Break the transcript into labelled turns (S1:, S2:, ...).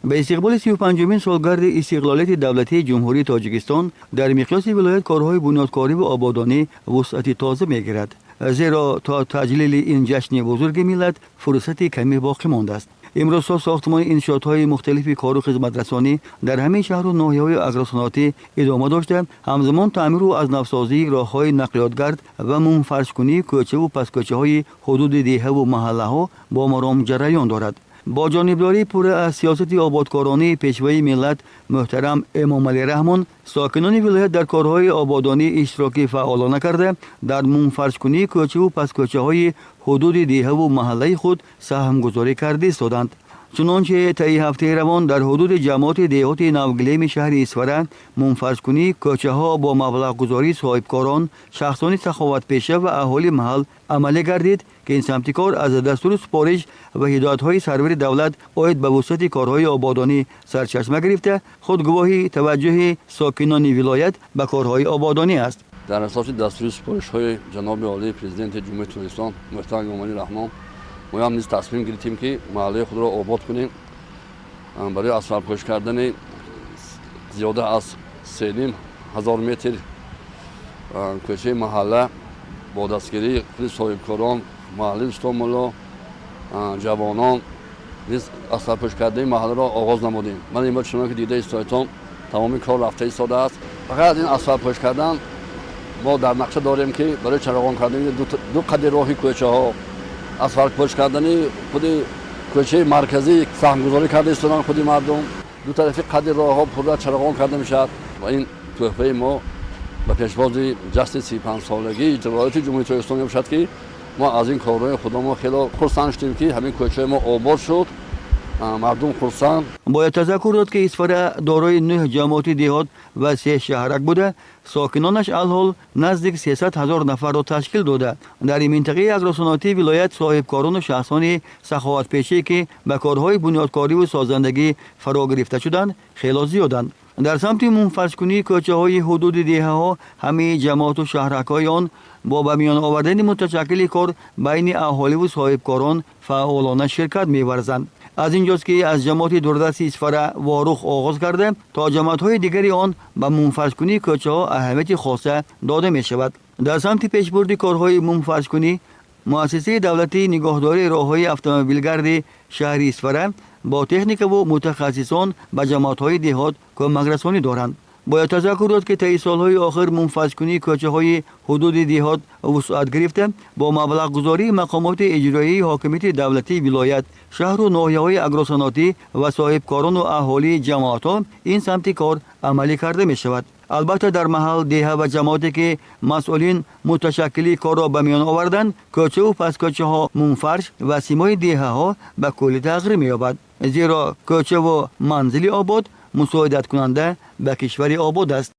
S1: به استقبال 35مین سالگرد استقلالیت دولتی جمهوری تاجیکستان در مقیاس ولایت کارهای بنیادکاری و آبادانی وسعت تازه می‌گیرد، زیرا تا تجلیل این جشن بزرگ ملت فرصت کمی باقی مانده است. امروز ساختمان انشاءات‌های مختلف کار و خدمت رسانی در همه شهر و ناحیه‌های اگروصنعتی ادامه داشته، همزمان تعمیر و از نوسازی راه‌های نقلیاتگرد و منفرش‌کنی کوچه و پس‌کوچه‌های حدود دیه و محله‌ها با مرام جریان دارد. با جانبداری پر از سیاست آبادکارانه پیشوای ملت محترم امام علی رحمان، ساکنان ولایت در کارهای آبادانی اشتراکی فعالانه کرده در منفرش‌کنی کوچه و پس‌کوچه‌های حدود دیه و محله خود سهمگذاری کرده استادند. چنانچه طی هفته روان در حدود جماعت دیهات نوگلیم شهر اسفره منفرش‌کنی کوچه‌ها با مبلغ گذاری صاحبکاران، شخصان سخاوت پیشه و اهالی محل عملی گردید که این سمت کار از دستور سپارش و هدایت‌های سرور دولت عاید به وسعت کارهای آبادانی سرچشمه گرفته خود گواهی توجه ساکنان ولایت به کارهای آبادانی است.
S2: در اساس دستور سپارش‌های جناب عالی پرزیدنت جمهوری ترکمنستان محترم امام علی رحمان ما هم نیز تصمیم گرفتیم که محله خود را آباد کنیم. برای اسفالت پوش کردن زیاده از 3,500 متر کوچه محله با دستگیری خود صاحبکاران، محله استانبولا، جوانان نیز اسفالت پوش کردن محله را آغاز نمودیم. من امروز چنانکه که دیده استایتان تمام کار رفته ایستاده است. فقط این اسفالت پوش کردن ما در نقشه داریم که برای چراغان کردن دو قد راهی کوچه ها اسفالت پوش کردن خود کوچه مرکزی سهمگذاری کرده ایستادن خود مردم، دو طرف قد راه ها پر چراغان کرده میشد و این تحفه ما به پیشواز جشن 35 سالگی ولایت جمهوری ترکمنستان میباشد که ما از این کارهای خود ما خیلی خرسند شدیم که همین کوچه ما آباد شد. مردم خرسند.
S1: باید تذکر داد که اسفره دارای 9 جماعت دیهات و 3 شهرک بوده، ساکنانش الحال نزدیک 300,000 نفر را تشکیل داده. در این منطقه اگروصنعتی ولایت صاحبکاران و شخصان سخاوت پیشه که به کارهای بنیادکاری و سازندگی فرا گرفته شدند خیلی زیادند. در سمت منفرش‌کنی کوچه‌های حدود دیه‌ها همه جماعت و شهرک‌های آن با به میان آوردن متشکل کار بین اهالی و صاحبکاران فعالانه شرکت می‌ورزند. از اینجاست که از جماعت دوردست اسفره واروخ آغاز کرده تا جماعت‌های دیگری آن به منفرش‌کنی کوچه‌ها اهمیت خاصه داده می‌شود. در سمت پیشبرد کارهای منفرش‌کنی مؤسسه دولتی نگهداری راه‌های اتومبیلگرد شهر اسفره با تکنیک و متخصصان به جماعت‌های دیهات کمک رسانی دارند. باید تذکر داد که طی سالهای آخر منفرش‌کنی کوچه‌های حدود دیهات وسعت گرفته با مبلغ گذاری مقامات اجرایی حاکمیت دولتی ولایت، شهر و ناحیه‌های اگروصنعتی و صاحبکاران و اهالی جماعت‌ها این سمت کار عملی کرده می‌شود. البته در محل دیه و جماعتی که مسئولین متشکلی کار را به میان آوردند، کوچه و پس‌کوچه‌ها منفرش و سیمای دیه‌ها به کلی تغییر می‌یابد، زیرا کوچه و منزل آباد مساعدت کننده به کشور آباد است.